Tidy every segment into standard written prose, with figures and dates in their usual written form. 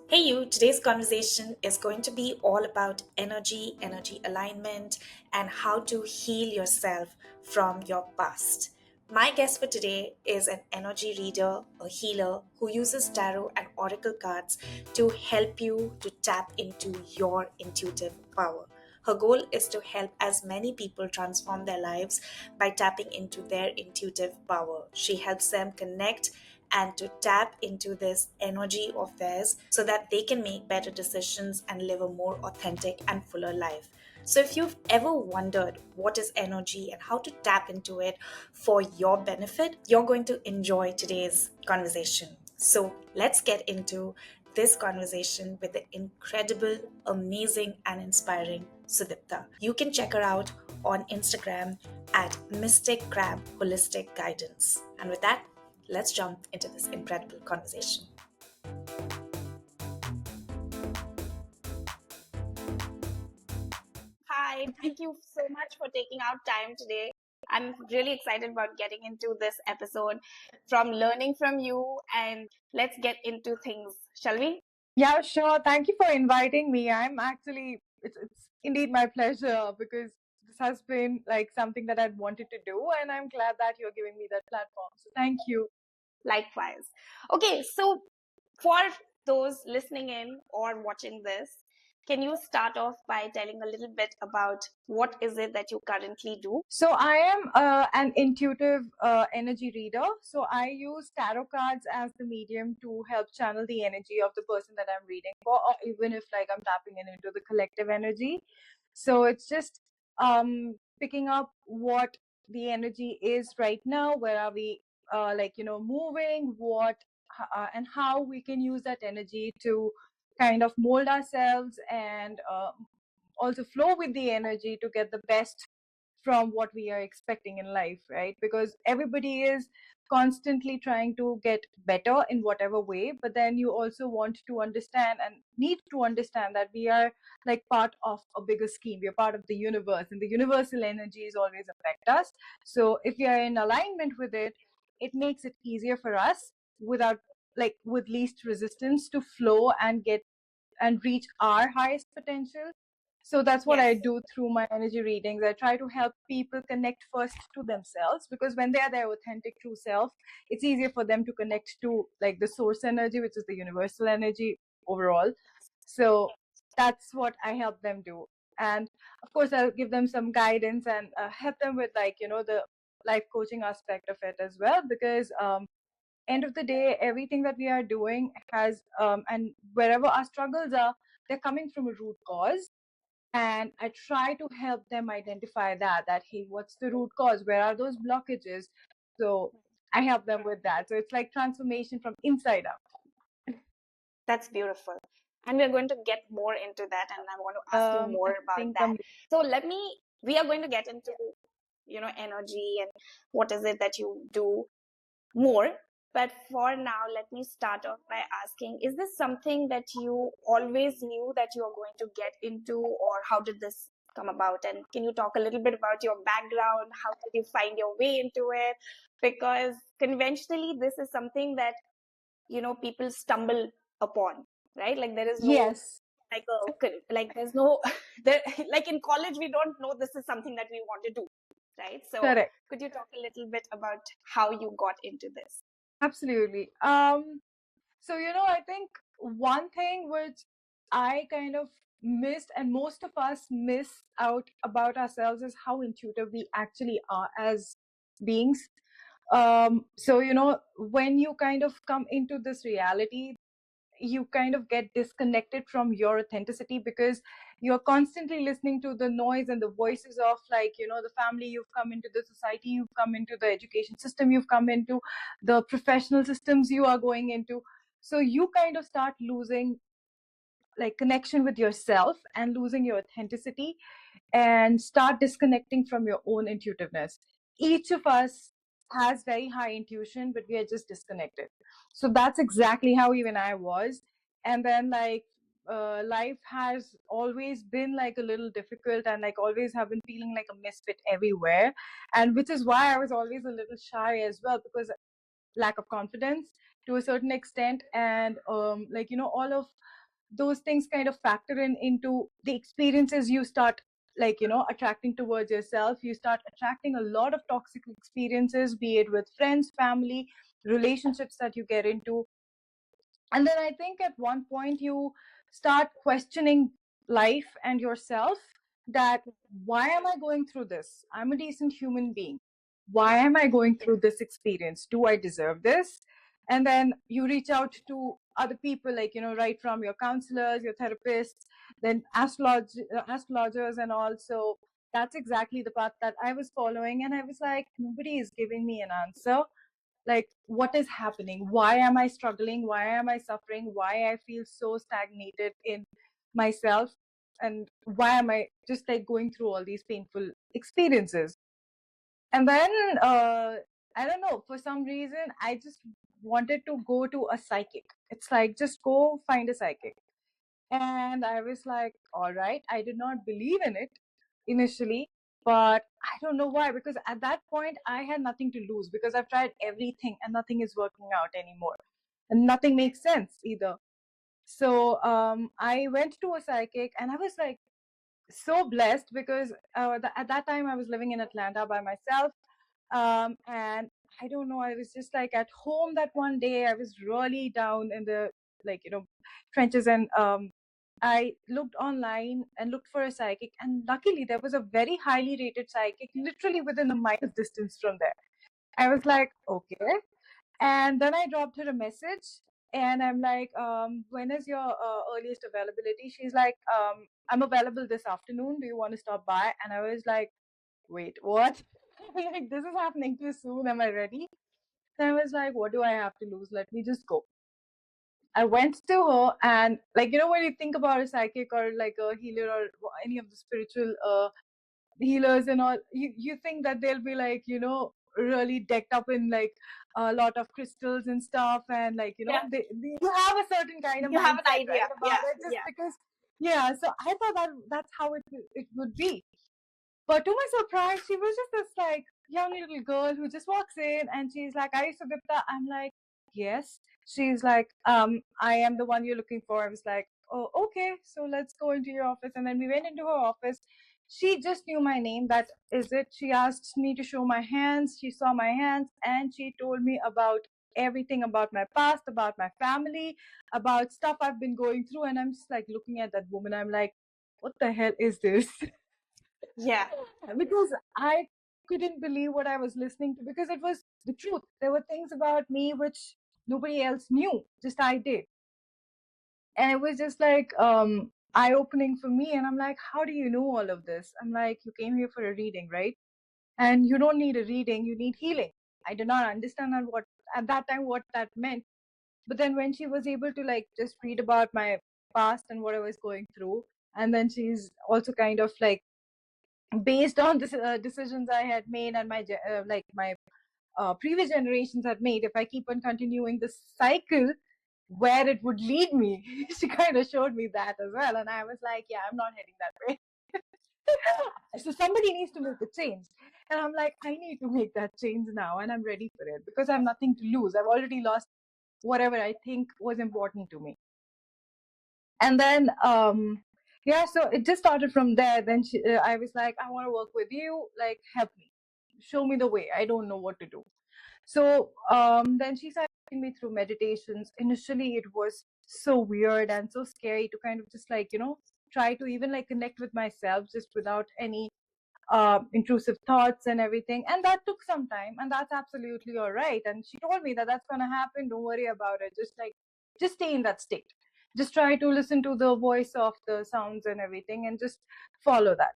Hey, you, today's conversation is going to be all about energy alignment, and how to heal yourself from your past. My guest for today is an energy reader, a healer who uses tarot and oracle cards to help you to tap into your intuitive power. Her goal is to help as many people transform their lives by tapping into their intuitive power. She helps them connect and to tap into this energy of theirs so that they can make better decisions and live a more authentic and fuller life. So, if you've ever wondered what is energy and how to tap into it for your benefit, you're going to enjoy today's conversation. So, let's get into this conversation with the incredible, amazing, and inspiring Sudipta. You can check her out on Instagram at Mystic Crab Holistic Guidance. And with that, let's jump into this incredible conversation. Hi, thank you so much for taking out time today. I'm really excited about getting into this episode from learning from you, and let's get into things, shall we? Yeah, sure. Thank you for inviting me. It's indeed my pleasure because this has been like something that I'd wanted to do, and I'm glad that you're giving me that platform. So thank you. Likewise. Okay, so for those listening in or watching this, can you start off by telling a little bit about what is it that you currently do? So I am an intuitive energy reader. So I use tarot cards as the medium to help channel the energy of the person that I'm reading for, or even if like I'm tapping into the collective energy. So it's just picking up what the energy is right now. Where are we, moving? And how we can use that energy to kind of mold ourselves and also flow with the energy to get the best from what we are expecting in life, right? Because everybody is constantly trying to get better in whatever way, but then you also want to understand and need to understand that we are like part of a bigger scheme. We are part of the universe, and the universal energies always affect us. So if we are in alignment with it, it makes it easier for us without like with least resistance to flow and get and reach our highest potential. So that's what I Yes. do through my energy readings. I try to help people connect first to themselves, because when they are their authentic true self, it's easier for them to connect to like the source energy, which is the universal energy overall. So that's what I help them do. And of course, I'll give them some guidance and help them with the life coaching aspect of it as well, because end of the day, everything that we are doing has and wherever our struggles are, they're coming from a root cause. And I try to help them identify that hey, what's the root cause, where are those blockages? So I help them with that. So it's like transformation from inside out. That's beautiful. And we're going to get more into that, and I want to ask you I more about think that. So we are going to get into, energy and what is it that you do more. But for now, let me start off by asking, is this something that you always knew that you are going to get into, or how did this come about? And can you talk a little bit about your background? How did you find your way into it? Because conventionally, this is something that people stumble upon, right? Like there is no Yes. like there's no there, like in college we don't know this is something that we want to do, right? So Correct. could you talk a little bit about how you got into this? Absolutely. So I think one thing which I kind of missed, and most of us miss out about ourselves, is how intuitive we actually are as beings. So when you kind of come into this reality, you kind of get disconnected from your authenticity, because you're constantly listening to the noise and the voices of the family you've come into, the society you've come into, the education system you've come into, the professional systems you are going into. So you kind of start losing like connection with yourself and losing your authenticity, and start disconnecting from your own intuitiveness. Each of us has very high intuition, but we are just disconnected. So that's exactly how even I was. And then life has always been like a little difficult, and like always have been feeling like a misfit everywhere. And which is why I was always a little shy as well, because lack of confidence. to a certain extent, and like all of those things kind of factor into the experiences you start, like attracting towards yourself. You start attracting a lot of toxic experiences, be it with friends, family, relationships that you get into. And then I think at one point you start questioning life and yourself, that why am I going through this? I'm a decent human being. Why am I going through this experience? Do I deserve this? And then you reach out to other people, like right from your counselors, your therapists, then astrologers and all. So that's exactly the path that I was following, and I was like, nobody is giving me an answer. Like, what is happening? Why am I struggling? Why am I suffering? Why I feel so stagnated in myself? And why am I just like going through all these painful experiences? And then I don't know, for some reason I just wanted to go to a psychic. It's like, just go find a psychic. And I was like, all right. I did not believe in it initially, but I don't know why, because at that point I had nothing to lose, because I've tried everything and nothing is working out anymore. And nothing makes sense either. So I went to a psychic, and I was like so blessed, because at that time I was living in Atlanta by myself. And I don't know, I was just like at home that one day. I was really down in the, like trenches, and I looked online and looked for a psychic, and luckily there was a very highly rated psychic literally within a mile distance from there. I was like, okay. And then I dropped her a message, and I'm like, when is your earliest availability? She's like, I'm available this afternoon. Do you want to stop by? And I was like, wait, what? Like, this is happening too soon. Am I ready? Then I was like, what do I have to lose? Let me just go. I went to her, and like, when you think about a psychic or like a healer or any of the spiritual healers and all, you think that they'll be like, really decked up in like a lot of crystals and stuff, and like, Yeah. you have a certain kind of You have an mindset, idea. right, Yeah. about it, just Yeah. because. Yeah, so I thought that that's how it would be. But to my surprise, she was just this like young little girl who just walks in, and she's like, "Are you Sudipta?" I'm like, "Yes." She's like, I am the one you're looking for." I was like, "Oh, okay. So let's go into your office." And then we went into her office. She just knew my name. That is it. She asked me to show my hands. She saw my hands, and she told me about everything about my past, about my family, about stuff I've been going through. And I'm just like looking at that woman. I'm like, what the hell is this? Yeah. Because I couldn't believe what I was listening to, because it was the truth. There were things about me which nobody else knew, just I did. And it was just like eye opening for me. And I'm like, how do you know all of this? I'm like, you came here for a reading, right? And you don't need a reading, you need healing. I did not understand what at that time what that meant. But then when she was able to like just read about my past and what I was going through, and then she's also kind of like, based on the decisions I had made and my like my previous generations had made, if I keep on continuing this cycle, where it would lead me. She kind of showed me that as well, and I was like, yeah, I'm not heading that way. So somebody needs to make a change, and I'm like, I need to make that change now, and I'm ready for it, because I have nothing to lose. I've already lost whatever I think was important to me. And then yeah, so it just started from there. Then I was like, I want to work with you, like, help me, show me the way, I don't know what to do. So then she started me through meditations. Initially it was so weird and so scary to kind of just like try to even like connect with myself just without any intrusive thoughts and everything. And that took some time, and that's absolutely all right. And she told me that that's going to happen. Don't worry about it. Just stay in that state. Just try to listen to the voice of the sounds and everything, and just follow that.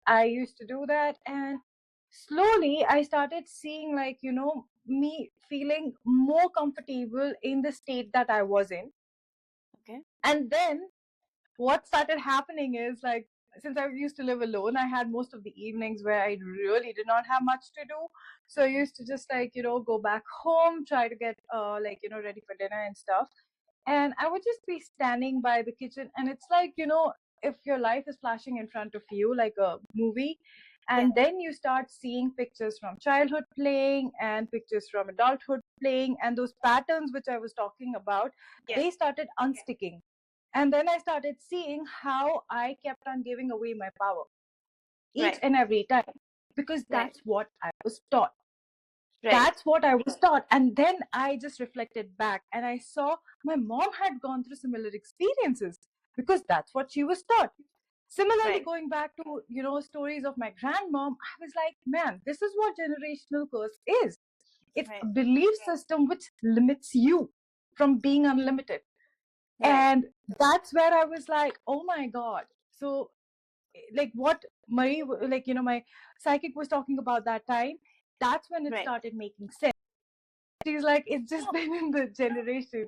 I used to do that, and slowly I started seeing, like, me feeling more comfortable in the state that I was in. Okay. And then what started happening is, like, since I used to live alone, I had most of the evenings where I really did not have much to do. So I used to just like, go back home, try to get like, ready for dinner and stuff. And I would just be standing by the kitchen, and it's like, if your life is flashing in front of you like a movie, Yeah. and then you start seeing pictures from childhood playing and pictures from adulthood replaying, and those patterns which I was talking about, Yeah. they started unsticking. And then I started seeing how I kept on giving away my power each Right. and every time, because Right. that's what I was taught. Right. That's what I was taught. And then I just reflected back and I saw my mom had gone through similar experiences, because that's what she was taught. Similarly, Right. going back to, stories of my grandmom, I was like, man, this is what generational curse is. It's a Right. belief system which limits you from being unlimited. Right. And that's where I was like, oh my God. So, like what Marie, my psychic was talking about that time, that's when it Right. started making sense. She's like, it's just No. been in the generation.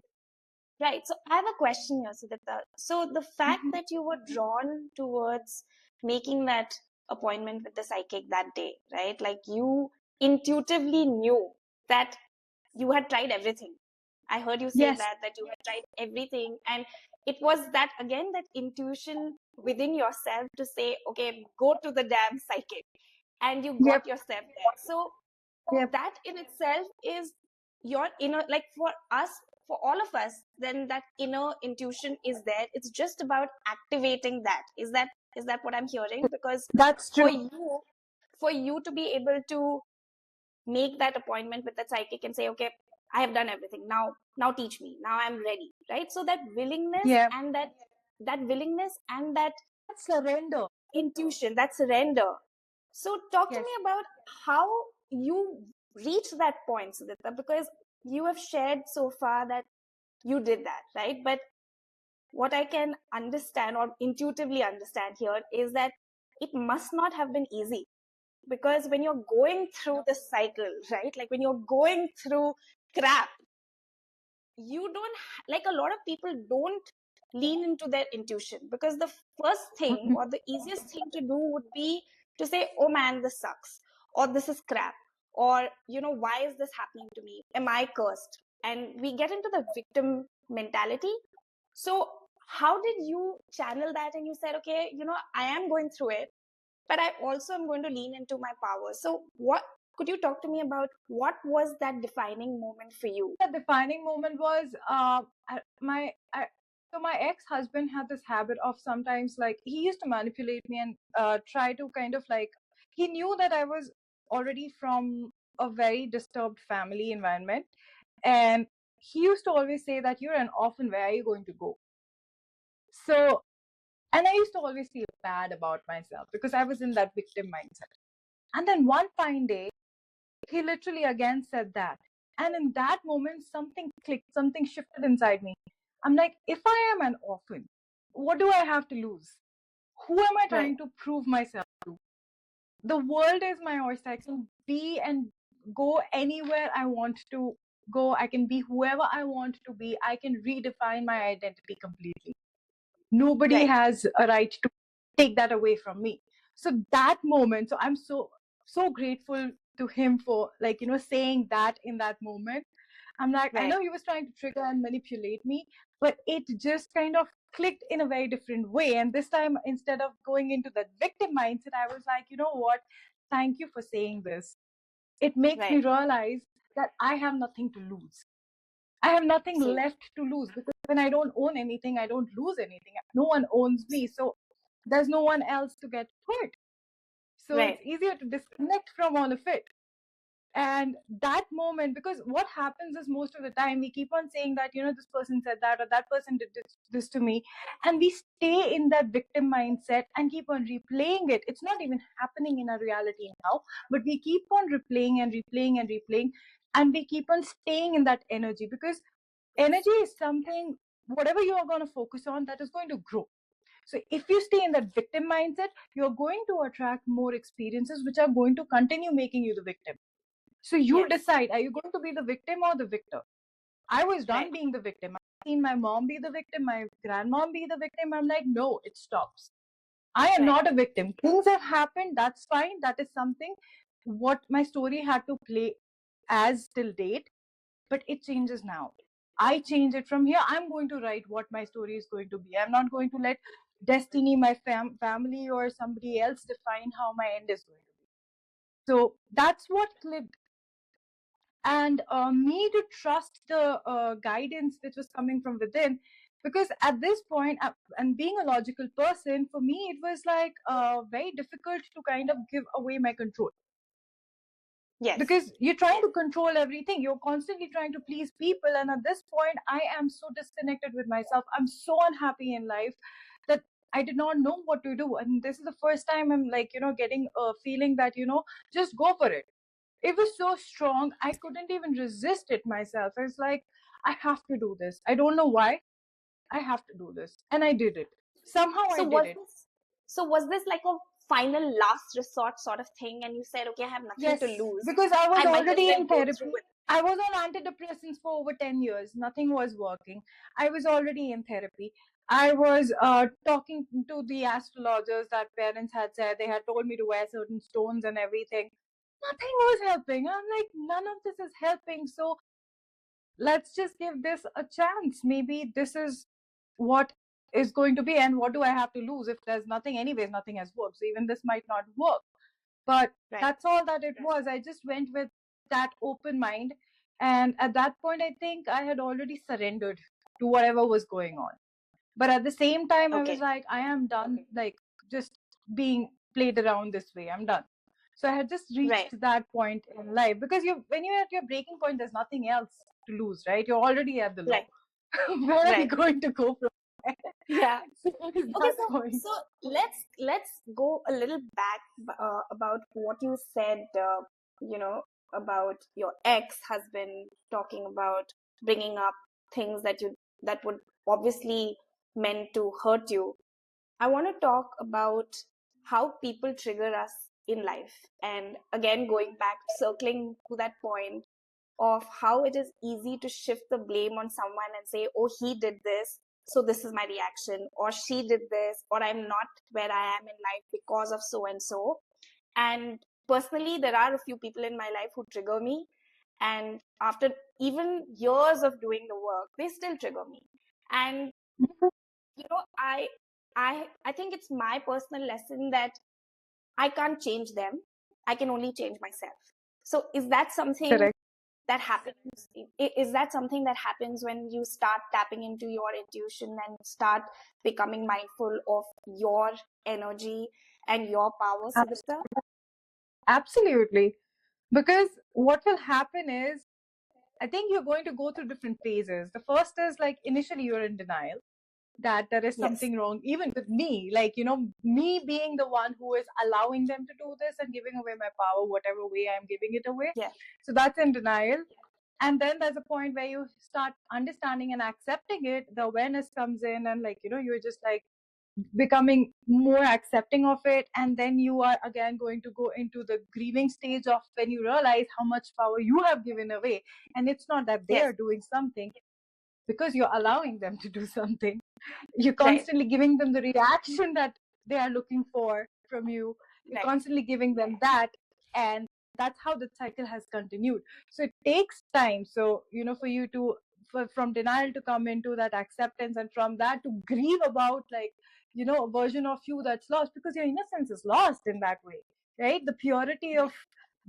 Right. So I have a question here, Sudipta. So the fact Mhm. that you were drawn towards making that appointment with the psychic that day, right? Like you intuitively knew that you had tried everything. I heard you say Yes. that you had tried everything, and it was that again that intuition within yourself to say, okay, go to the damn psychic, and you Yep. got yourself there. So Yep. that in itself is your inner, like for us, for all of us, then that inner intuition is there. It's just about activating that. Is that what I'm hearing? Because That's for true. you for you to be able to make that appointment with the psychic and say, okay, I have done everything, now teach me, now I'm ready, right? So that willingness Yeah. and that willingness and that That's surrender. intuition, that surrender. So talk to Yes. me about how you reached that point, Sudipta, because you have shared so far that you did that, right? But what I can understand or intuitively understand here is that it must not have been easy, because when you're going through the cycle, right? Like when you're going through crap, you don't like a lot of people don't lean into their intuition, because the first thing Mhm. or the easiest thing to do would be to say, oh man, this sucks, or this is crap, or why is this happening to me, am I cursed, and we get into the victim mentality. So how did you channel that and you said, okay, I am going through it, but I also am going to lean into my power? So what could you talk to me about, what was that defining moment for you? The defining moment was so my ex-husband had this habit of sometimes, like, he used to manipulate me and try to kind of like, he knew that I was already from a very disturbed family environment, and he used to always say that you're an orphan, where are you going to go? So, and I used to always feel bad about myself because I was in that victim mindset. And then one fine day, he literally again said that. And in that moment, something clicked, something shifted inside me. I'm like, if I am an orphan, what do I have to lose? Who am I Right. trying to prove myself to? The world is my oyster. I can be and go anywhere I want to go. I can be whoever I want to be. I can redefine my identity completely. Nobody Right. has a right to take that away from me. So that moment, so I'm so grateful to him for, like, saying that in that moment. I'm like, I Right. know he was trying to trigger and manipulate me, but it just kind of clicked in a very different way. And this time, instead of going into that victim mindset, I was like, you know what, thank you for saying this. It makes me Right. realize that I have nothing to lose. I have nothing See. left to lose, because when I don't own anything, I don't lose anything. No one owns me. So there's no one else to get hurt. So it's Right. easier to disconnect from all of it. And that moment, because what happens is most of the time we keep on saying that, this person said that, or that person did this to me. And we stay in that victim mindset and keep on replaying it. It's not even happening in our reality now, but we keep on replaying and replaying and replaying. And we keep on staying in that energy, because energy is something, whatever you are going to focus on, that is going to grow. So if you stay in that victim mindset, you're going to attract more experiences which are going to continue making you the victim. So you Yes. decide, are you going to be the victim or the victor? I was Right. done being the victim. I've seen my mom be the victim, my grandmom be the victim. I'm like, no, it stops. I am Right. not a victim. Things have happened, that's fine. That is something what my story had to play as till date, but it changes now. I change it from here. I'm going to write what my story is going to be. I'm not going to let destiny, my family, or somebody else define how my end is going to be. So that's what clicked. and me to trust the guidance which was coming from within. Because at this point, and being a logical person, for me, it was like very difficult to kind of give away my control, Yes. because you're trying to control everything, you're constantly trying to please people, and at this point I am so disconnected with myself, I'm so unhappy in life that I did not know what to do. And this is the first time I'm like, getting a feeling that, just go for it. It was so strong, I couldn't even resist it myself. I was like, I have to do this, I don't know why, I have to do this, and I did it. Somehow I So did was it. this so was this like a final last resort sort of thing, and you said, okay, I have nothing to Yes, lose. because I was I might as already well in go through therapy. with I was on antidepressants for over 10 years. Nothing was working. I was already in therapy. I was talking to the astrologers that parents had said. They had told me to wear certain stones and everything. Nothing was helping. I'm like, none of this is helping. So let's just give this a chance. Maybe this is what is going to be. And what do I have to lose? If there's nothing, anyways, nothing has worked. So even this might not work. But right. that's all that it was. I just went with that open mind. And at that point, I think I had already surrendered to whatever was going on. But at the same time, I was Okay. like, I am done, like, just being played around this way. I'm done. So I had just Right. reached that point in life, because when you're at your breaking point, there's nothing else to lose, right? You're already at the low. Right. Where are you Right. going to go from there? Yeah. So it is Okay, that point. so let's go a little back about what you said, you know, about your ex-husband talking about bringing up things that would obviously meant to hurt you. I want to talk about how people trigger us in life. And again, going back, circling to that point of how it is easy to shift the blame on someone and say, oh, he did this, so this is my reaction, or she did this, or I'm not where I am in life because of so and so. And personally, there are a few people in my life who trigger me. And after even years of doing the work, they still trigger me. And I think it's my personal lesson that I can't change them. I can only change myself. So is that something Correct. that happens? Is that something that happens when you start tapping into your intuition and start becoming mindful of your energy and your power, Sudipta? Absolutely. Because what will happen is, I think you're going to go through different phases. The first is like initially you're in denial that there is Yes. something wrong, even with me, like, me being the one who is allowing them to do this and giving away my power, whatever way I'm giving it away. Yeah. So that's in denial. And then there's a point where you start understanding and accepting it. The awareness comes in, and like, you're just like becoming more accepting of it. And then you are again going to go into the grieving stage of when you realize how much power you have given away. And it's not that they Yes. are doing something, because you're allowing them to do something. You're Right. constantly giving them the reaction that they are looking for from you. You're Right. constantly giving them that. And that's how the cycle has continued. So it takes time. So, for you to, from denial to come into that acceptance, and from that to grieve about, like, a version of you that's lost, because your innocence is lost in that way, right? The purity of Right.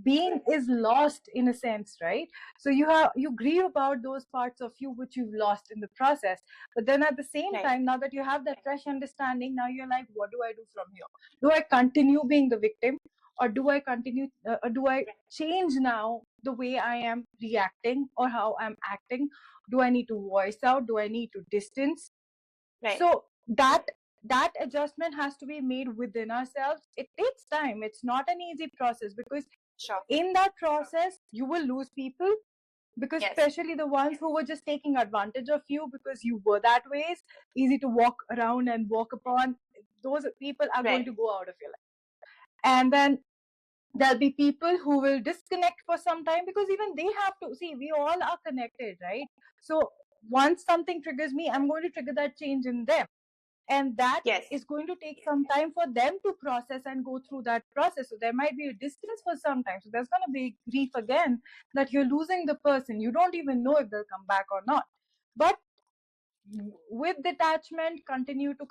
being is lost in a sense, right? So you grieve about those parts of you which you've lost in the process. But then at the same Right. time, now that you have that fresh understanding, now you're like, what do I do from here? Do I continue being the victim, or do I change now the way I am reacting or how I'm acting? Do I need to voice out? Do I need to distance? Right. So that adjustment has to be made within ourselves. It takes time. It's not an easy process, because Sure. in that process you will lose people, because Yes. especially the ones who were just taking advantage of you because you were that ways, easy to walk around and walk upon, those people are going Right. to go out of your life. And then there'll be people who will disconnect for some time, because even they have to see, we all are connected, right? So once something triggers me, I'm going to trigger that change in them, and that Yes. is going to take some time for them to process and go through that process. So there might be a distance for some time, so there's going to be grief again, that you're losing the person, you don't even know if they'll come back or not. But with detachment, continue to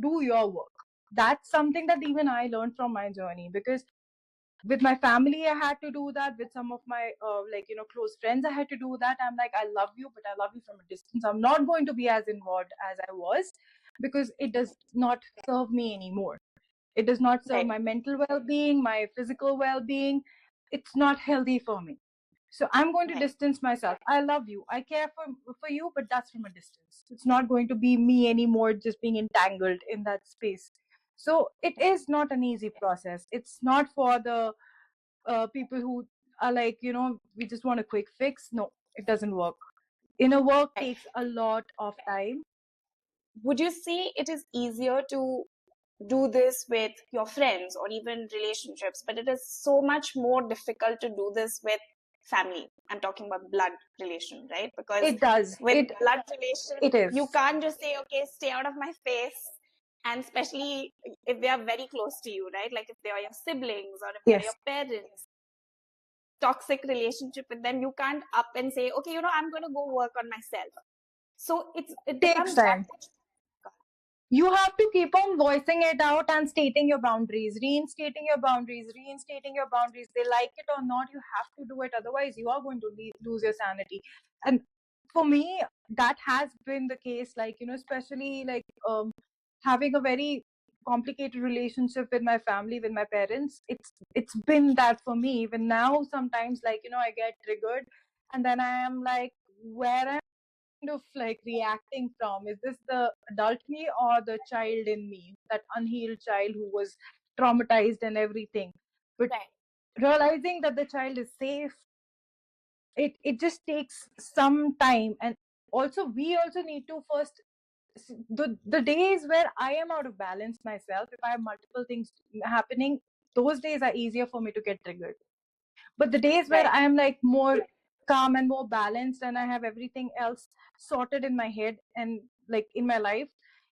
do your work. That's something that even I learned from my journey, because With my family, I had to do that. With some of my close friends, I had to do that. I'm like, I love you, but I love you from a distance. I'm not going to be as involved as I was, because it does not serve me anymore. It does not serve Right. my mental well-being, my physical well-being. It's not healthy for me. So I'm going to Right. distance myself. I love you, I care for you, but that's from a distance. It's not going to be me anymore, just being entangled in that space. So it is not an easy process. It's not for the people who are like, we just want a quick fix. No, it doesn't work. Inner work Right. takes a lot of time. Would you say it is easier to do this with your friends or even relationships, but it is so much more difficult to do this with family? I'm talking about blood relation, right? Because It does. with blood relation, It is. you can't just say, okay, stay out of my face. And especially if they are very close to you, right? Like if they are your siblings or if they are Yes. your parents, toxic relationship with them, you can't up and say, okay, I'm going to go work on myself. So it Takes becomes that time. much. You have to keep on voicing it out and stating your boundaries, reinstating your boundaries, reinstating your boundaries. They like it or not, you have to do it. Otherwise, you are going to lose your sanity. And for me, that has been the case. Like, especially like having a very complicated relationship with my family, with my parents. It's been that for me. Even now, sometimes, like, I get triggered, and then I am like, where of like reacting from? Is this the adult me or the child in me, that unhealed child who was traumatized and everything? But Right. realizing that the child is safe, it just takes some time. And also, we also need to first, the days where I am out of balance myself, if I have multiple things happening, those days are easier for me to get triggered. But the days where Right. I am like more calm and more balanced, and I have everything else sorted in my head and like in my life,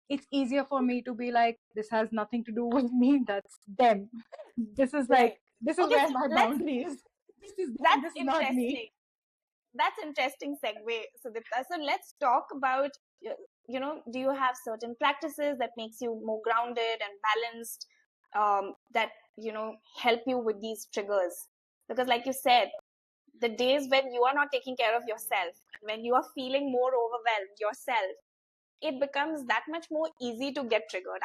it's easier for me to be like, this has nothing to do with me, that's them. This is like, Right. this is Okay, where so my let's boundary is. This is them, that's this is not me. interesting. That's interesting segue, Sudipta. So let's talk about, do you have certain practices that makes you more grounded and balanced, that, help you with these triggers? Because like you said, the days when you are not taking care of yourself, when you are feeling more overwhelmed yourself, it becomes that much more easy to get triggered.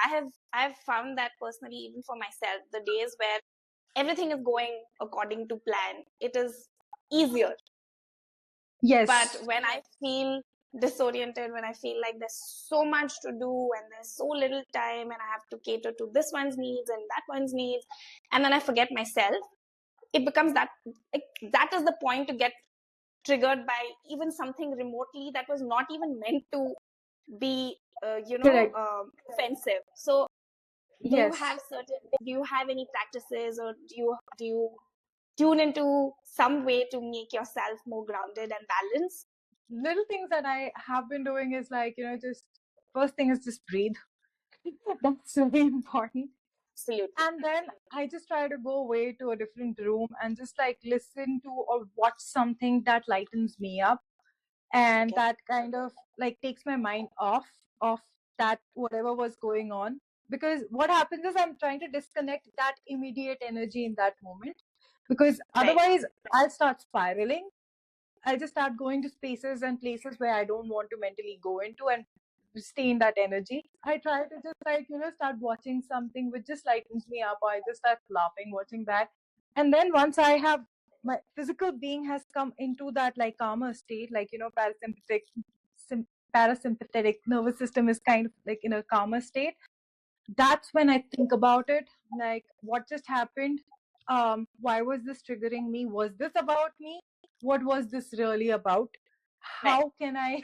I've found that personally, even for myself, the days where everything is going according to plan, it is easier. But Yes. when I feel disoriented, when I feel like there's so much to do and there's so little time and I have to cater to this one's needs and that one's needs, and then I forget myself, it becomes that, like, that is the point to get triggered by even something remotely that was not even meant to be, Correct. offensive. So Yes. do you have any practices, or do you tune into some way to make yourself more grounded and balanced? Little things that I have been doing is like, just first thing is just breathe. That's very important. Absolutely. And then I just try to go away to a different room and just like listen to or watch something that lightens me up, and Okay. that kind of like takes my mind off that whatever was going on. Because what happens is I'm trying to disconnect that immediate energy in that moment, because Right. otherwise I'll start spiraling. I'll just start going to spaces and places where I don't want to mentally go into and stay in that energy. I try to just like, start watching something which just lightens me up, or I just start laughing watching that. And then once I have, my physical being has come into that like calmer state, like, sim- parasympathetic nervous system is kind of like in a calmer state. That's when I think about it, like what just happened. Why was this triggering me? Was this about me? What was this really about? Right. How can I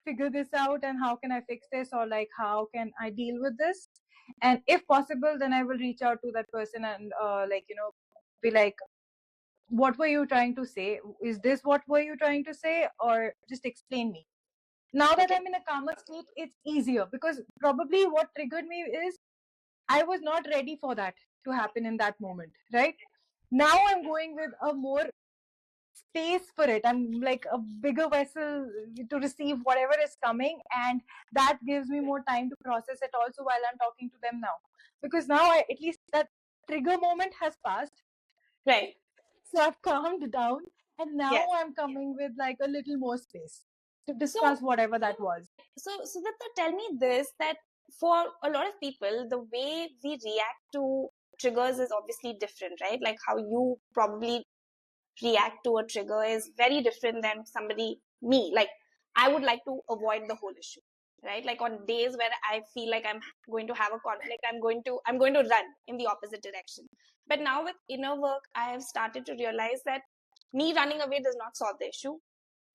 figure this out, and how can I fix this, or like how can I deal with this? And if possible, then I will reach out to that person and be like, what were you trying to say? Is this what were you trying to say, or just explain me? Now that Okay. I'm in a calmer state, it's easier, because probably what triggered me is I was not ready for that to happen in that moment, right? Now I'm going with a more space for it. I'm like a bigger vessel to receive whatever is coming, and that gives me more time to process it also while I'm talking to them now. Because now at least that trigger moment has passed. Right. So I've calmed down, and now Yes. I'm coming with like a little more space to discuss So, whatever that was. that tell me this, that for a lot of people, the way we react to triggers is obviously different, right? Like how you probably react to a trigger is very different than somebody, me. Like, I would like to avoid the whole issue, right? Like on days where I feel like I'm going to have a conflict, I'm going to run in the opposite direction. But now with inner work, I have started to realize that me running away does not solve the issue.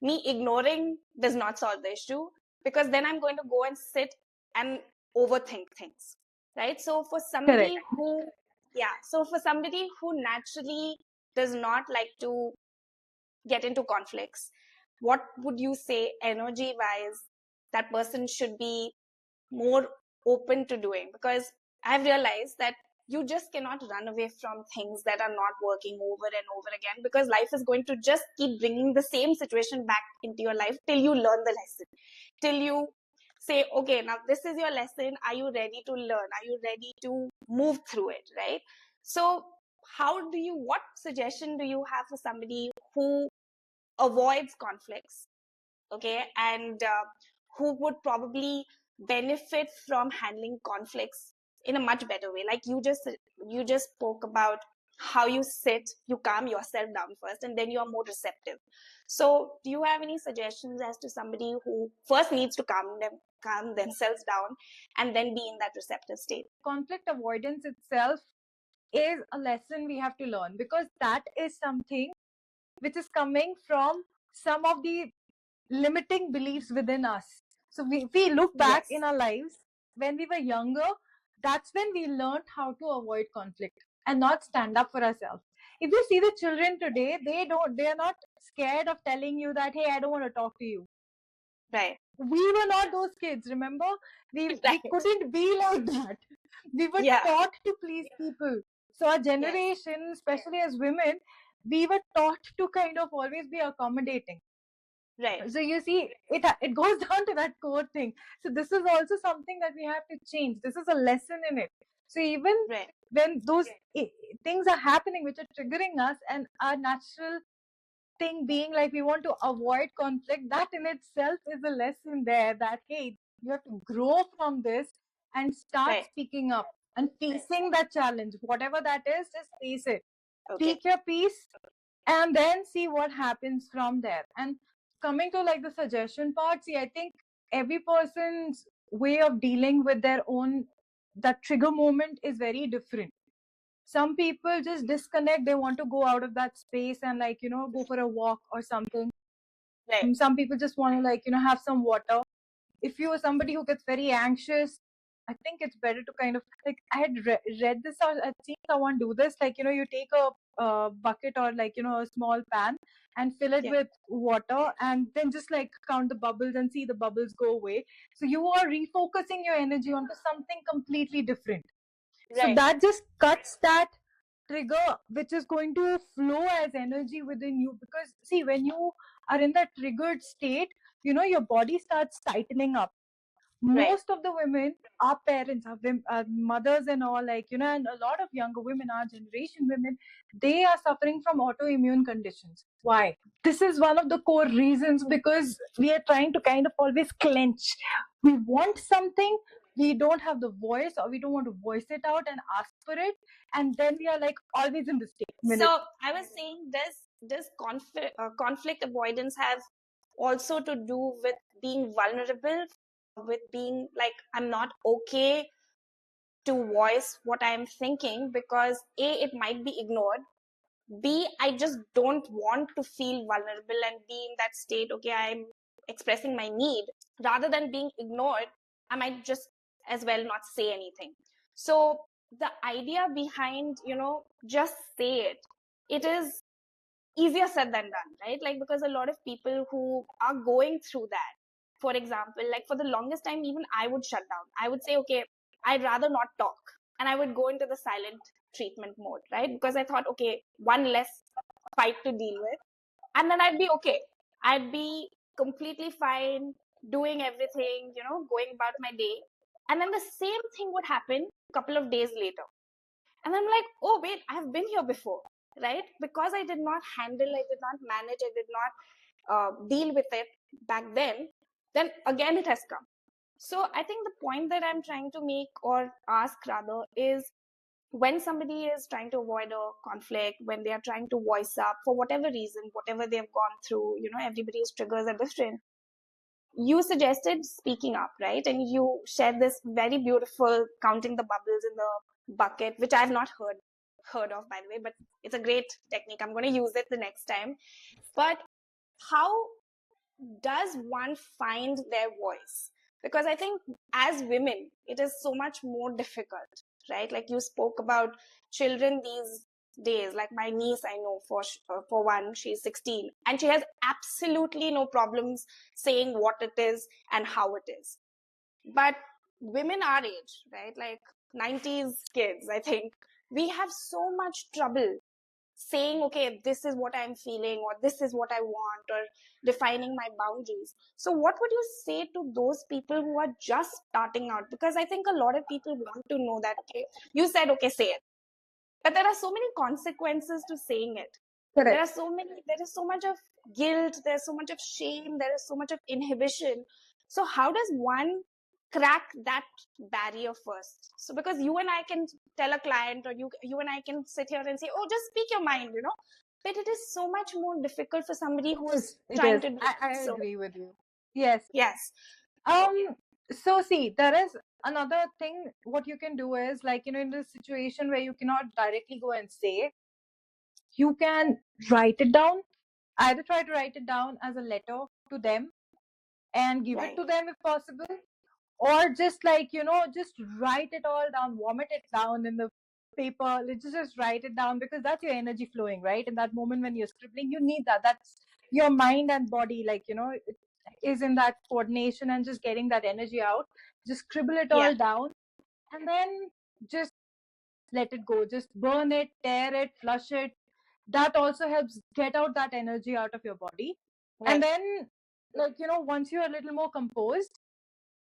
Me ignoring does not solve the issue, because then I'm going to go and sit and overthink things, right? So for Correct. somebody who, yeah, so for somebody who naturally does not like to get into conflicts, what would you say energy wise that person should be more open to doing? Because I've realized that you just cannot run away from things that are not working over and over again, because life is going to just keep bringing the same situation back into your life till you learn the lesson, till you say, okay, now this is your lesson. Are you ready to learn? Are you ready to move through it? Right. So, what suggestion do you have for somebody who avoids conflicts, okay, and who would probably benefit from handling conflicts in a much better way? Like you just spoke about how you sit, you calm yourself down first, and then you are more receptive. So do you have any suggestions as to somebody who first needs to calm themselves down and then be in that receptive state? Conflict avoidance itself is a lesson we have to learn, because that is something which is coming from some of the limiting beliefs within us. So we look back Yes. in our lives when we were younger, that's when we learned how to avoid conflict and not stand up for ourselves. If you see the children today, they are not scared of telling you that, hey, I don't want to talk to you. Right. We were not those kids, remember? We Right. couldn't be like that. We were Yeah. taught to please people. So our Yes. generation, especially as women, we were taught to kind of always be accommodating. Right. So you see, it goes down to that core thing. So this is also something that we have to change. This is a lesson in it. So even Right. when those things are happening which are triggering us, and our natural thing being like we want to avoid conflict, that in itself is a lesson there, that hey, you have to grow from this and start Right. speaking up and facing that challenge, whatever that is, just face it, Okay. speak your piece, and then see what happens from there. And coming to like the suggestion part, see, I think every person's way of dealing with their own, that trigger moment is very different. Some people just disconnect, they want to go out of that space and like go for a walk or something. Right. Some people just want to like have some water. If you are somebody who gets very anxious, I think it's better to kind of like, I had read this, or I'd seen someone do this, like you take a bucket or like a small pan and fill it Yeah. with water, and then just like count the bubbles and see the bubbles go away. So you are refocusing your energy onto something completely different. So Right. that just cuts that trigger which is going to flow as energy within you. Because see, when you are in that triggered state, your body starts tightening up. Right. Most of the women, our parents, our mothers and all, like and a lot of younger women, our generation women, they are suffering from autoimmune conditions. Why? This is one of the core reasons, because we are trying to kind of always clench. We want something, we don't have the voice, or we don't want to voice it out and ask for it, and then we are like always in the state minute. So I was saying, does conflict avoidance have also to do with being vulnerable, with being like, I'm not okay to voice what I'm thinking because A, it might be ignored. B, I just don't want to feel vulnerable and be in that state. Okay, I'm expressing my need. Rather than being ignored, I might just as well not say anything. So the idea behind, just say it, it is easier said than done, right? Like, because a lot of people who are going through that, for example, like for the longest time, even I would shut down. I would say, okay, I'd rather not talk. And I would go into the silent treatment mode, right? Because I thought, okay, one less fight to deal with. And then I'd be okay. I'd be completely fine, doing everything, going about my day. And then the same thing would happen a couple of days later. And I'm like, oh, wait, I've been here before, right? Because I did not handle, I did not manage, I did not deal with it back then again it has come. So I think the point that I'm trying to make, or ask rather, is when somebody is trying to avoid a conflict, when they are trying to voice up for whatever reason, whatever they've gone through, everybody's triggers are different. You suggested speaking up, right? And you shared this very beautiful counting the bubbles in the bucket, which I've not heard of, by the way, but it's a great technique. I'm going to use it the next time. But how does one find their voice? Because I think as women, it is so much more difficult, right? Like you spoke about children these days, like my niece, I know for one, she's 16 and she has absolutely no problems saying what it is and how it is. But women our age, right? Like 90s kids, I think we have so much trouble saying, okay, this is what I'm feeling, or this is what I want, or defining my boundaries. So what would you say to those people who are just starting out? Because I think a lot of people want to know that, okay, you said, okay, say it, but there are so many consequences to saying it. Correct. There is so much of guilt, there's so much of shame, there is so much of inhibition. So how does one crack that barrier first? So because you and I can tell a client, or you and I can sit here and say, oh, just speak your mind, but it is so much more difficult for somebody It who's is. It trying is. to do it. I So agree with you. Yes. yes. Um, so see, there is another thing. What you can do is, like, in this situation where you cannot directly go and say, you can write it down. Either try to write it down as a letter to them and give it Right. to them if possible, or just, like, just write it all down, vomit it down in the paper. Let's just write it down, because that's your energy flowing, right? In that moment when you're scribbling, you need that. That's your mind and body, like, it is in that coordination and just getting that energy out. Just scribble it Yeah. all down, and then just let it go. Just burn it, tear it, flush it. That also helps get out that energy out of your body. And Right. then, like, once you're a little more composed,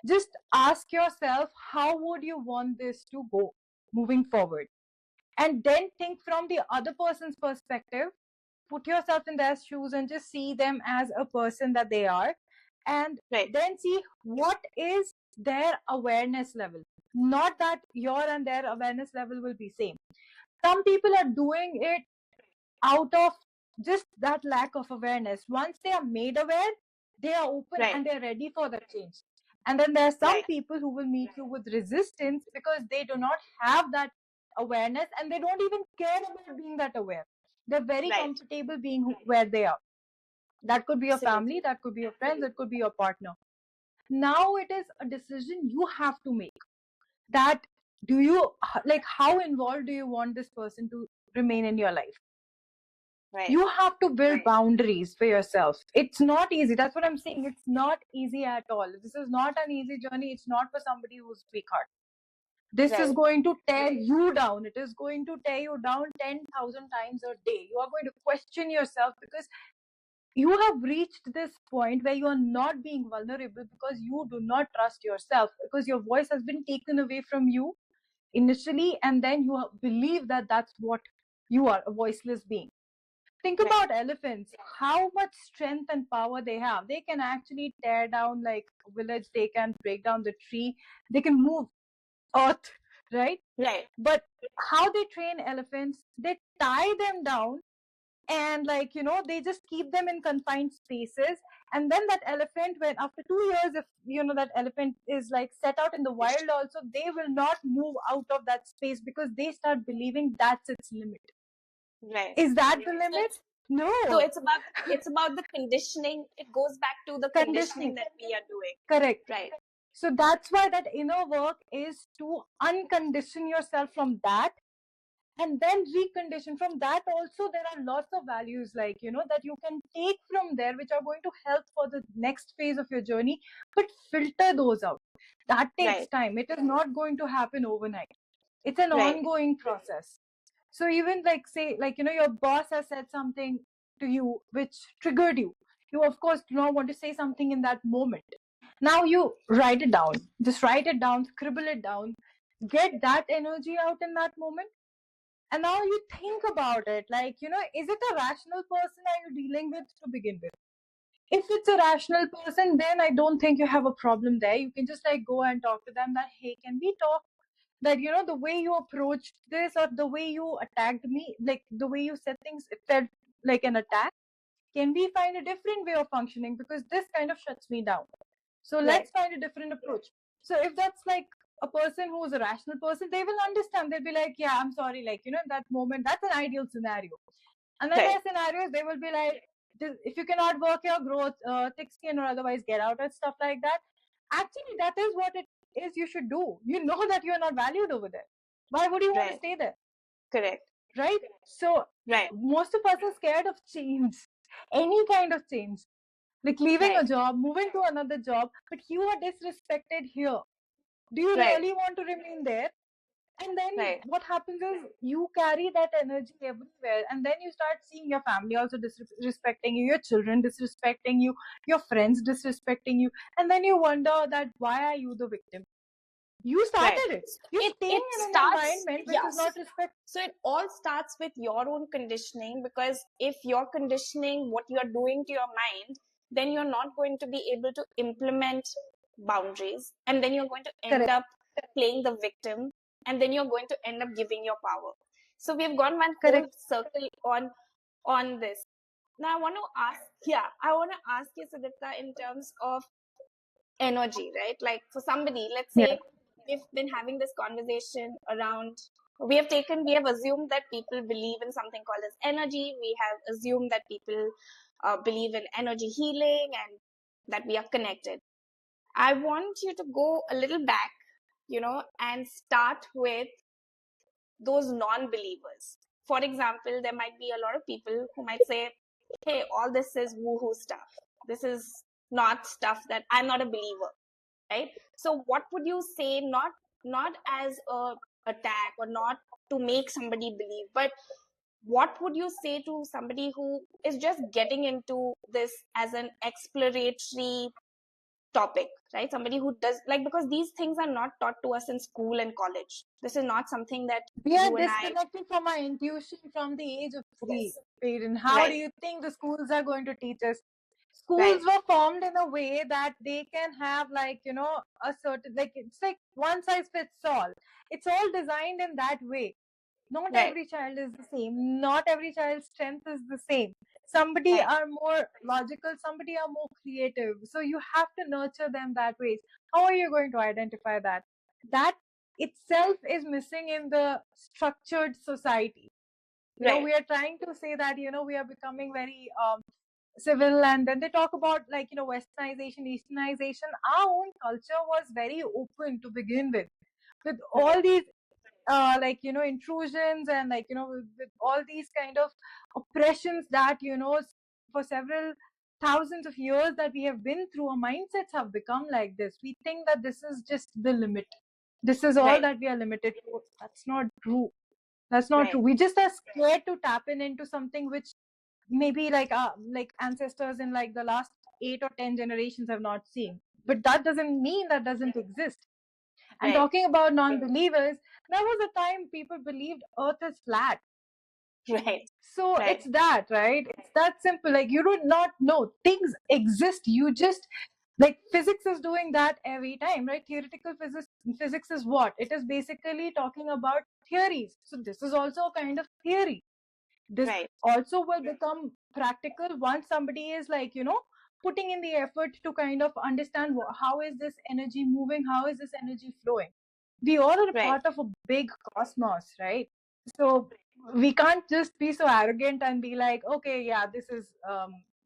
just ask yourself, how would you want this to go moving forward? And then think from the other person's perspective. Put yourself in their shoes and just see them as a person that they are. And Right. then see what is their awareness level. Not that your and their awareness level will be same. Some people are doing it out of just that lack of awareness. Once they are made aware, they are open Right. and they're ready for the change. And then there are some Right. people who will meet you with resistance because they do not have that awareness, and they don't even care about being that aware. They're very Right. comfortable being where they are. That could be your family, Absolutely. that could be your friends, that could be your partner. Now it is a decision you have to make, that do you, like, how involved do you want this person to remain in your life? Right. You have to build boundaries for yourself. It's not easy. That's what I'm saying. It's not easy at all. This is not an easy journey. It's not for somebody who's weak heart. This is Right. going to tear you down. It is going to tear you down 10,000 times a day. You are going to question yourself, because you have reached this point where you are not being vulnerable, because you do not trust yourself, because your voice has been taken away from you initially, and then you believe that that's what you are, a voiceless being. Think Right. about elephants, how much strength and power they have. They can actually tear down like a village, they can break down the tree, they can move earth, right? Right. But how they train elephants, they tie them down, and, like, they just keep them in confined spaces. And then that elephant, when after 2 years, if that elephant is like set out in the wild also, they will not move out of that space, because they start believing that's its limit. Right. Is that the So limit? so No. it's about the conditioning. It goes back to the conditioning Conditioning. that we are doing. Correct. Right. So that's why that inner work is to uncondition yourself from that, and then recondition from that. Also, there are lots of values, like, that you can take from there, which are going to help for the next phase of your journey. But filter those out. That takes Right. time. It is not going to happen overnight. It's an Right. ongoing process. So even, like, say, like, your boss has said something to you which triggered you. You of course do not want to say something in that moment. Now you write it down. Just write it down, scribble it down, get that energy out in that moment, And now you think about it, like, is it a rational person are you dealing with to begin with? If it's a rational person, then I don't think you have a problem there. You can just like go and talk to them that, hey, can we talk that, the way you approached this or the way you attacked me, like the way you said things, it felt like an attack. Can we find a different way of functioning? Because this kind of shuts me down. So Right. let's find a different approach. So if that's like a person who is a rational person, they will understand. They'll be like, yeah, I'm sorry. Like, in that moment, that's an ideal scenario. And then Right. there are scenarios, they will be like, if you cannot work your growth, thick skin or otherwise get out and stuff like that. Actually, that is what it is you should do. You know that you're not valued over there. Why would you want to Right. stay there? Correct. Right? So Right. most of us are scared of change, any kind of change, like leaving Right. a job, moving to another job, but you are disrespected here. Do you Right. really want to remain there? And then Right. what happens is you carry that energy everywhere, and then you start seeing your family also disrespecting you, your children disrespecting you, your friends disrespecting you, and then you wonder that why are you the victim? You Right. started it. You're It staying in an starts, environment which is yes. not respect. So it all starts with your own conditioning, because if you're conditioning what you're doing to your mind, then you're not going to be able to implement boundaries, and then you're going to end Correct. up playing the victim, and then you're going to end up giving your power. So we've gone one whole Correct. circle on this. Now I want to ask, yeah, I want to ask you, Sudipta, in terms of energy, right? Like for somebody, let's Yeah. say we've been having this conversation around, we have assumed that people believe in something called as energy. We have assumed that people believe in energy healing and that we are connected. I want you to go a little back, and start with those non-believers. For example, there might be a lot of people who might say, hey, all this is woohoo stuff. This is not stuff that I'm not a believer, right? So what would you say, not as a attack or not to make somebody believe, but what would you say to somebody who is just getting into this as an exploratory topic, right? Somebody who does, like, because these things are not taught to us in school and college. This is not something that We are you and I. disconnected from our intuition from the age of 3, Yes. Paden. How do Right. you think the schools are going to teach us? Right. Schools were formed in a way that they can have, like, a certain, like, it's like one size fits all. It's all designed in that way. Not Right. every child is the same. Not every child's strength is the same. Somebody Right. are more logical, somebody are more creative. So you have to nurture them that way. How are you going to identify that? That itself is missing in the structured society. Right. We are trying to say that, we are becoming very civil, and then they talk about, like, westernization, easternization. Our own culture was very open to begin with Right. all these like, intrusions, and, like, with all these kind of oppressions that, for several thousands of years that we have been through, our mindsets have become like this. We think that this is just the limit, this is all Right. that we are limited to. That's not true. That's not Right. true. We just are scared to tap into something which maybe like ancestors in like the last 8 or 10 generations have not seen. But that doesn't mean that doesn't exist. And Right. talking about non-believers, there was a time people believed earth is flat. Right. So Right. it's that, right? It's that simple. Like, you do not know things exist. You just, like, physics is doing that every time, right? Theoretical physics is what? It is basically talking about theories. So this is also a kind of theory. This Right. also will become practical once somebody is, like, putting in the effort to kind of understand how is this energy moving, how is this energy flowing. We all are a Right. part of a big cosmos, right? So we can't just be so arrogant and be like, okay, yeah, this is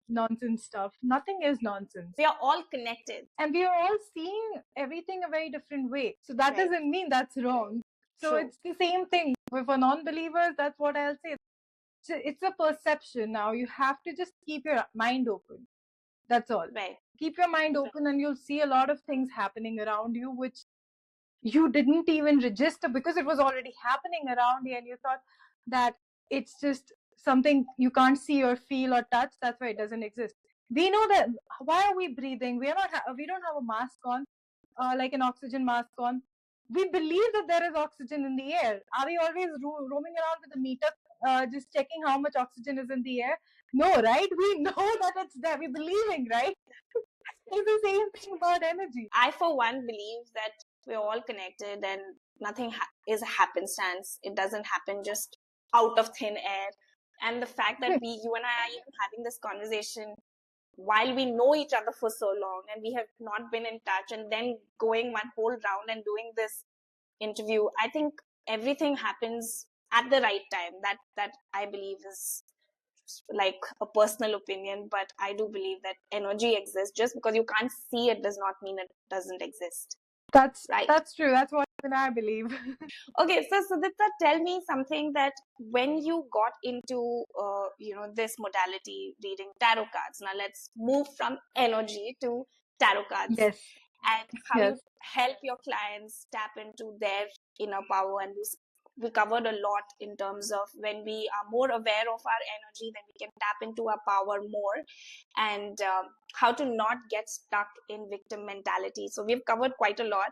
nonsense stuff. Nothing is nonsense. We are all connected. And we are all seeing everything a very different way. So that Right. doesn't mean that's wrong. So True. it's the same thing for non-believers. That's what I'll say. So it's a perception. Now you have to just keep your mind open. That's all. Right. Keep your mind open, and you'll see a lot of things happening around you which you didn't even register because it was already happening around you, and you thought that it's just something you can't see or feel or touch. That's why it doesn't exist. We know that. Why are we breathing? We don't have a mask on, like an oxygen mask on. we believe that there is oxygen in the air. Are we always roaming around with a meter, just checking how much oxygen is in the air? No, right? We know that it's there. We're believing, right? It's the same thing about energy. I, for one, believe that we're all connected and nothing is a happenstance. It doesn't happen just out of thin air. And the fact that you and I are even having this conversation while we know each other for so long and we have not been in touch, and then going one whole round and doing this interview, I think everything happens at the right time. That I believe is like a personal opinion, but I do believe that energy exists. Just because you can't see it does not mean it doesn't exist, right? That's true. That's what I believe. Okay, so Sudipta, tell me something that when you got into this modality, reading tarot cards. Now let's move from energy to tarot cards, Yes. and how you Yes. help your clients tap into their inner power. And we covered a lot in terms of when we are more aware of our energy, then we can tap into our power more, and how to not get stuck in victim mentality. So we've covered quite a lot.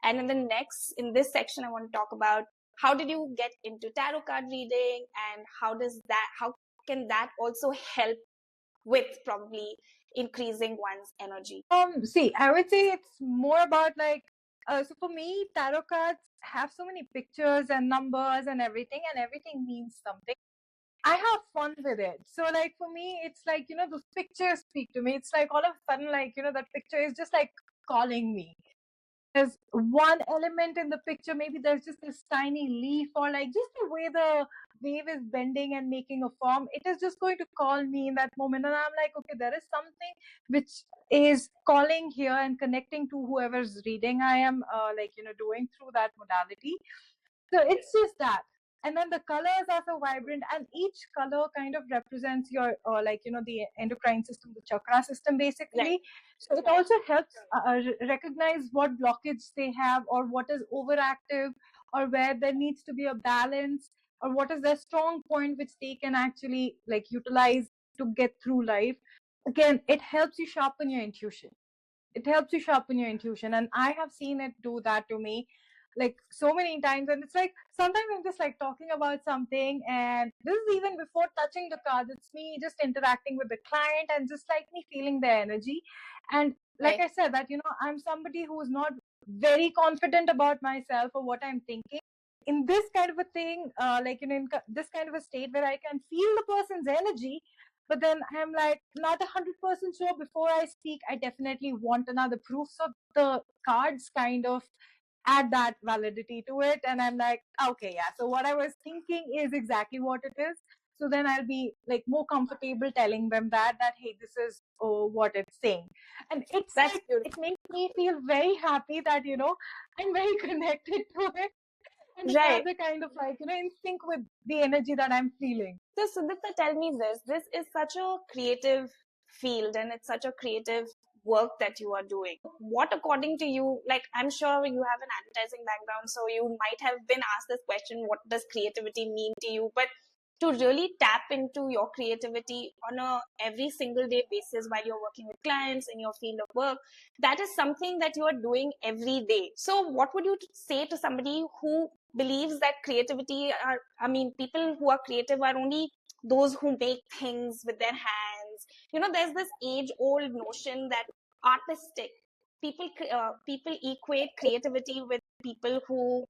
And in this section, I want to talk about how did you get into tarot card reading, and how can that also help with probably increasing one's energy? See, I would say it's more about like, so for me, tarot cards have so many pictures and numbers and everything means something. I have fun with it. So like for me, it's like, those pictures speak to me. It's like all of a sudden, like, that picture is just like calling me. There's one element in the picture, maybe there's just this tiny leaf, or like just the way the wave is bending and making a form, it is just going to call me in that moment. And I'm like, okay, there is something which is calling here and connecting to whoever's reading I am doing through that modality. So it's just that. And then the colors are so vibrant, and each color kind of represents your, the endocrine system, the chakra system, basically. Right. So it also helps recognize what blockage they have, or what is overactive, or where there needs to be a balance, or what is their strong point which they can actually like utilize to get through life. Again, it helps you sharpen your intuition. And I have seen it do that to me like so many times. And it's like sometimes I'm just like talking about something, and this is even before touching the cards. It's me just interacting with the client and just like me feeling their energy. And like Right. I said, that I'm somebody who's not very confident about myself or what I'm thinking. In this kind of a thing, this kind of a state where I can feel the person's energy, but then I'm like not 100% sure before I speak. I definitely want another proof. So the cards kind of add that validity to it, and I'm like, okay, yeah, so what I was thinking is exactly what it is. So then I'll be like more comfortable telling them that hey, this is what it's saying. And it's That's like beautiful. it makes me feel very happy that I'm very connected to it, and the Right. cards are kind of like in sync with the energy that I'm feeling. So Sudipta, tell me this. This is such a creative field, and it's such a creative work that you are doing. What, according to you, like I'm sure you have an advertising background, so you might have been asked this question, what does creativity mean to you? But to really tap into your creativity on a every single day basis while you're working with clients in your field of work, that is something that you are doing every day. So what would you say to somebody who believes that creativity are, I mean, people who are creative are only those who make things with their hands? There's this age old notion that artistic people equate creativity with people who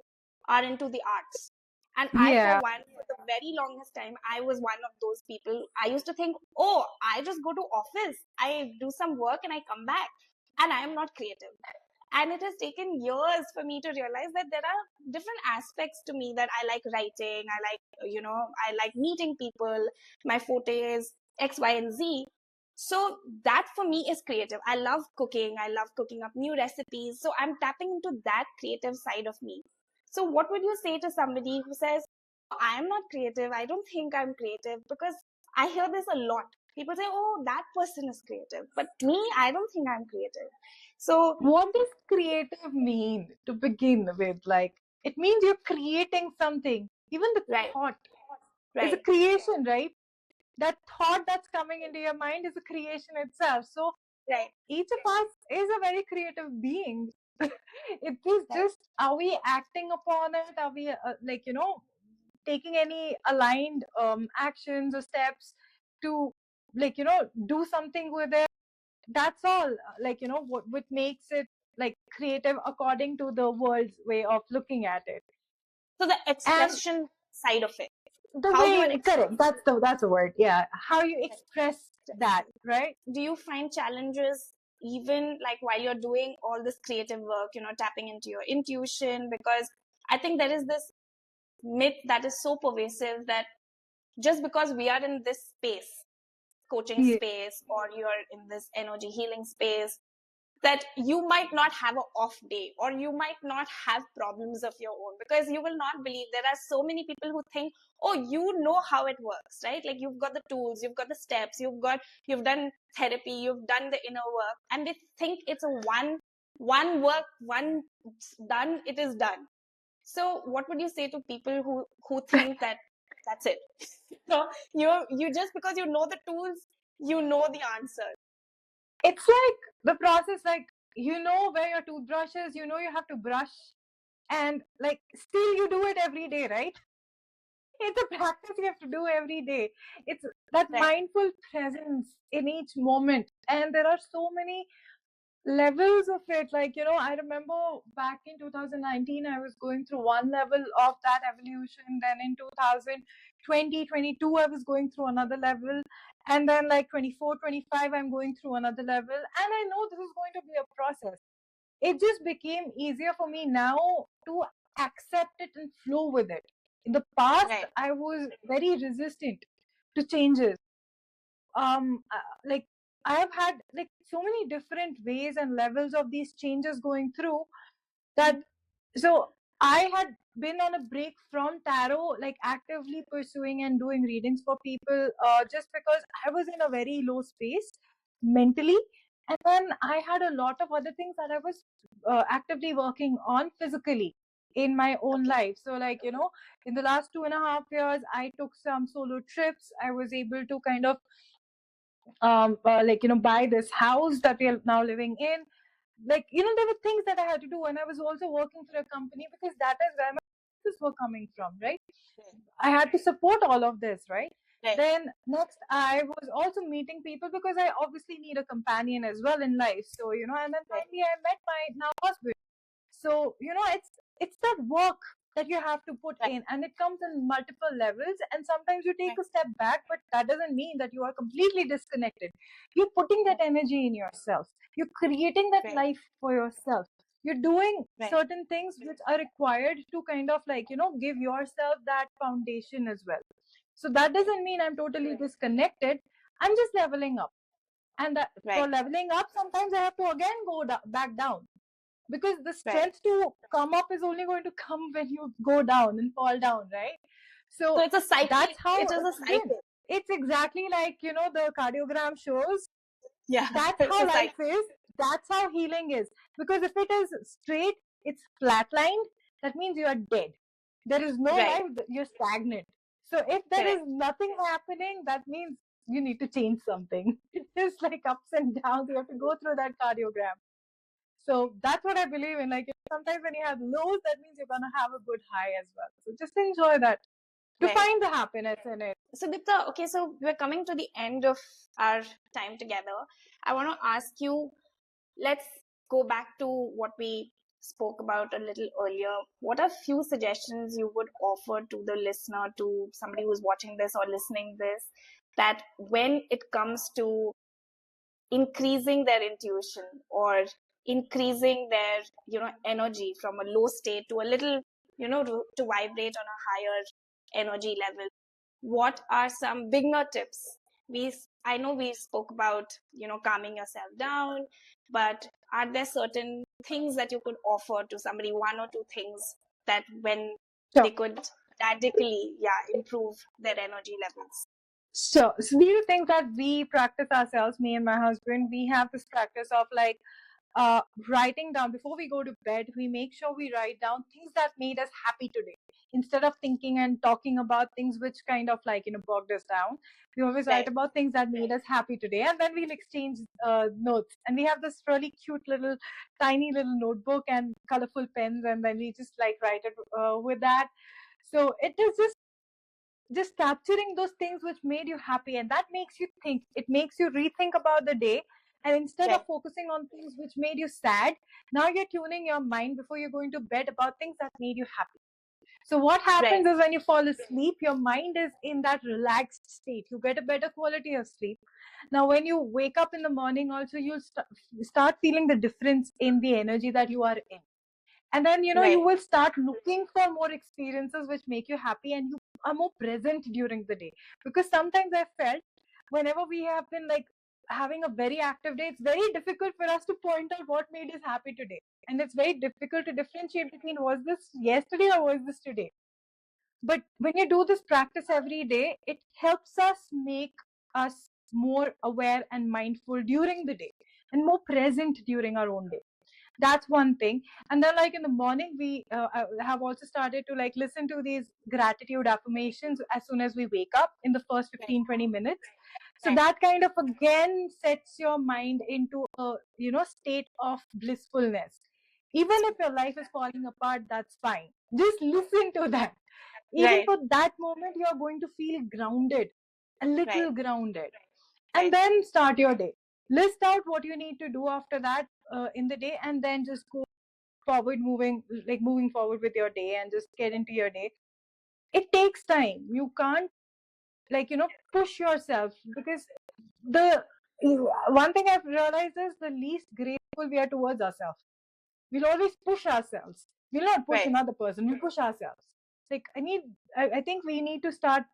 are into the arts. And I, for Yeah. one, for the very longest time, I was one of those people. I used to think, oh, I just go to office, I do some work, and I come back, and I am not creative. And it has taken years for me to realize that there are different aspects to me, that I like writing, I like meeting people, my forte is X, Y, and Z. So that for me is creative. I love cooking, I love cooking up new recipes. So I'm tapping into that creative side of me. So what would you say to somebody who says, I am not creative, I don't think I'm creative? Because I hear this a lot. People say, oh, that person is creative, but me, I don't think I'm creative. So What does creative mean to begin with? Like, it means you're creating something. Even the right, thought is a right, creation, right? That thought that's coming into your mind is a creation itself. So right. each of us is a very creative being. It is just, are we acting upon it? Are we taking any aligned actions or steps to do something with it? That's all. What makes it like creative according to the world's way of looking at it. So the And expression side of it, the how you are way, correct, expressing. that's a word, yeah, how you express that, right? Do you find challenges even like while you're doing all this creative work, tapping into your intuition? Because I think there is this myth that is so pervasive that just because we are in this space, coaching Yeah. space, or you're in this energy healing space, that you might not have an off day, or you might not have problems of your own, because you will not believe there are so many people who think, oh, you know how it works, right? Like you've got the tools, you've got the steps, you've done therapy, you've done the inner work, and they think it's a one work, one done, it is done. So what would you say to people who think that that's it? So you just because you know the tools, you know the answer. It's like the process, like where your toothbrush is, you have to brush, and like still you do it every day, right? It's a practice you have to do every day. It's that Right. mindful presence in each moment, and there are so many levels of it. I remember back in 2019 I was going through one level of that evolution, then in 2020 22 I was going through another level, and then like 24 25 I'm going through another level, and I know this is going to be a process. It just became easier for me now to accept it and flow with it. In the past Right. I was very resistant to changes. Like I have had like so many different ways and levels of these changes going through that. So I had been on a break from tarot, like actively pursuing and doing readings for people, just because I was in a very low space mentally, and then I had a lot of other things that I was actively working on physically in my own Okay. life. So in the last 2.5 years I took some solo trips. I was able to kind of buy this house that we are now living in. There were things that I had to do, and I was also working for a company because that is where my expenses were coming from, right? I had to support all of this, right? Right. Then next I was also meeting people because I obviously need a companion as well in life. So and then finally I met my now husband. So it's that work that you have to put Right. in, and it comes in multiple levels, and sometimes you take Right. a step back, but that doesn't mean that you are completely disconnected. You're putting that energy in yourself, you're creating that Right. life for yourself, you're doing Right. certain things which are required to kind of give yourself that foundation as well. So that doesn't mean I'm totally disconnected. I'm just leveling up, and that for Right. leveling up sometimes I have to again go back down, because the Right. strength to come up is only going to come when you go down and fall down, right? So So it's a cycle. that's how It is a it's been. cycle. It's exactly like the cardiogram shows. Yeah. That's It's how a life cycle. is. That's how healing is. Because if it is straight, it's flatlined, that means you are dead. There is no Right. life, you're stagnant. So if there is Correct. nothing happening, that means you need to change something. It's just like ups and downs. You have to go through that cardiogram. So that's what I believe in. Sometimes when you have lows, that means you're gonna have a good high as well. So just enjoy that to Right. find the happiness in it. So Dipta, okay, so we're coming to the end of our time together. I want to ask you, let's go back to what we spoke about a little earlier. What are few suggestions you would offer to the listener, to somebody who's watching this or listening this, that when it comes to increasing their intuition or increasing their energy from a low state to a little to vibrate on a higher energy level, what are some beginner tips? I know we spoke about calming yourself down, but are there certain things that you could offer to somebody, one or two things that when Sure. they could radically improve their energy levels? So do you think that we practice ourselves, me and my husband, we have this practice of writing down before we go to bed. We make sure we write down things that made us happy today. instead of thinking and talking about things which kind of like, bogged us down, we always write Right. about things that made us happy today, and then we'll exchange notes. And we have this really cute little tiny little notebook and colorful pens, and then we just like write it with that. So it is just capturing those things which made you happy, and that makes you think, it makes you rethink about the day. And instead of Right. focusing on things which made you sad, now you're tuning your mind before you're going to bed about things that made you happy. So what Right. happens is, when you fall asleep, your mind is in that relaxed state. You get a better quality of sleep. Now, when you wake up in the morning, also you'll start feeling the difference in the energy that you are in. And then, you Right. will start looking for more experiences which make you happy, and you are more present during the day. Because sometimes I felt, whenever we have been like having a very active day, it's very difficult for us to point out what made us happy today. And it's very difficult to differentiate between, was this yesterday or was this today? But when you do this practice every day, it helps us make us more aware and mindful during the day, and more present during our own day. That's one thing. And then, like, in the morning, we have also started to like listen to these gratitude affirmations as soon as we wake up in the first Right. 15-20 minutes. So Right. that kind of again sets your mind into a state of blissfulness. Even if your life is falling apart, that's fine, just listen to that. Even Right. for that moment, you're going to feel grounded, a Right. little grounded. And Right. then start your day. List out what you need to do after that in the day, and then just go forward, moving forward with your day, and just get into your day. It takes time. You can't push yourself, because the one thing I've realized is, the least grateful we are towards ourselves. We'll always push ourselves. We'll not push Right. another person. We push ourselves. Like, I think we need to start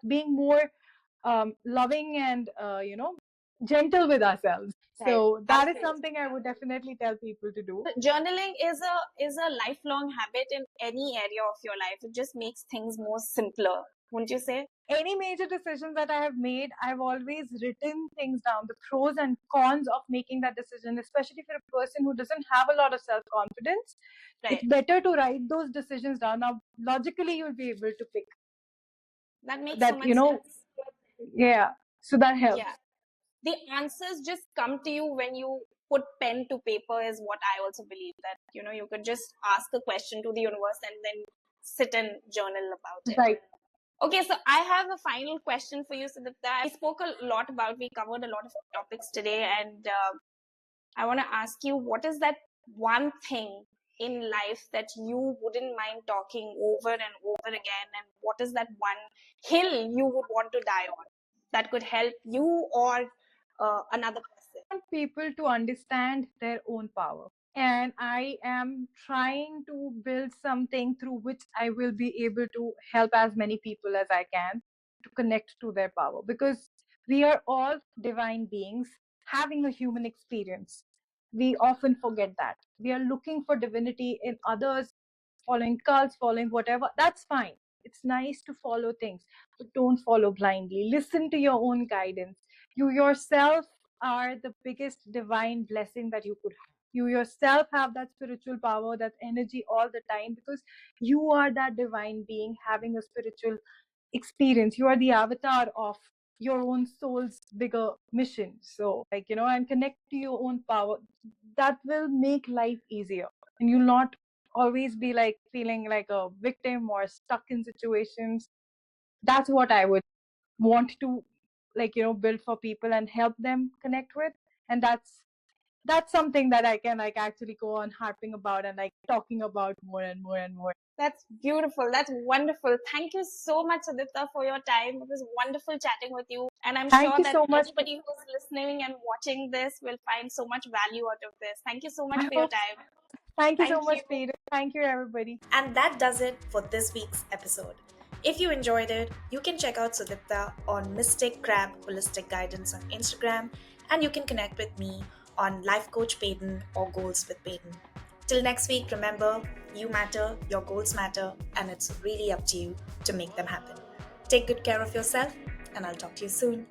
being more loving and gentle with ourselves. Right. So that is Absolutely. something I would definitely tell people to do. Journaling is a lifelong habit in any area of your life. It just makes things more simpler, wouldn't you say? Any major decisions that I have made, I've always written things down, the pros and cons of making that decision, especially for a person who doesn't have a lot of self confidence. Right. It's better to write those decisions down. Now, logically, you'll be able to pick That makes so that, much sense. yeah. So that Yeah. helps. The answers just come to you when you put pen to paper, is what I also believe, that you could just ask a question to the universe and then sit and journal about it. Right. Okay, so I have a final question for you, Sudipta. We covered a lot of topics today, and I want to ask you, what is that one thing in life that you wouldn't mind talking over and over again, and what is that one hill you would want to die on that could help you or another person? I want people to understand their own power. And I am trying to build something through which I will be able to help as many people as I can to connect to their power. Because we are all divine beings having a human experience. We often forget that. We are looking for divinity in others, following cults, following whatever. That's fine. It's nice to follow things, but don't follow blindly. Listen to your own guidance. You yourself are the biggest divine blessing that you could have. You yourself have that spiritual power, that energy all the time, because you are that divine being having a spiritual experience. You are the avatar of your own soul's bigger mission. So, and connect to your own power. That will make life easier. And you'll not always be like feeling like a victim or stuck in situations. That's what I would want to build for people and help them connect with. And that's something that I can like actually go on harping about and like talking about more and more and more. That's beautiful. That's wonderful. Thank you so much, Aditya, for your time. It was wonderful chatting with you. And I'm Thank sure you that so much. everybody who's listening and watching this will find so much value out of this. Thank you so much I for your hope. time. Thank you so Thank you. much, Peter. Thank you, everybody. And that does it for this week's episode. If you enjoyed it, you can check out Sudipta on Mystic Crab Holistic Guidance on Instagram, and you can connect with me on Life Coach Paden or Goals with Paden. Till next week, remember, you matter, your goals matter, and it's really up to you to make them happen. Take good care of yourself, and I'll talk to you soon.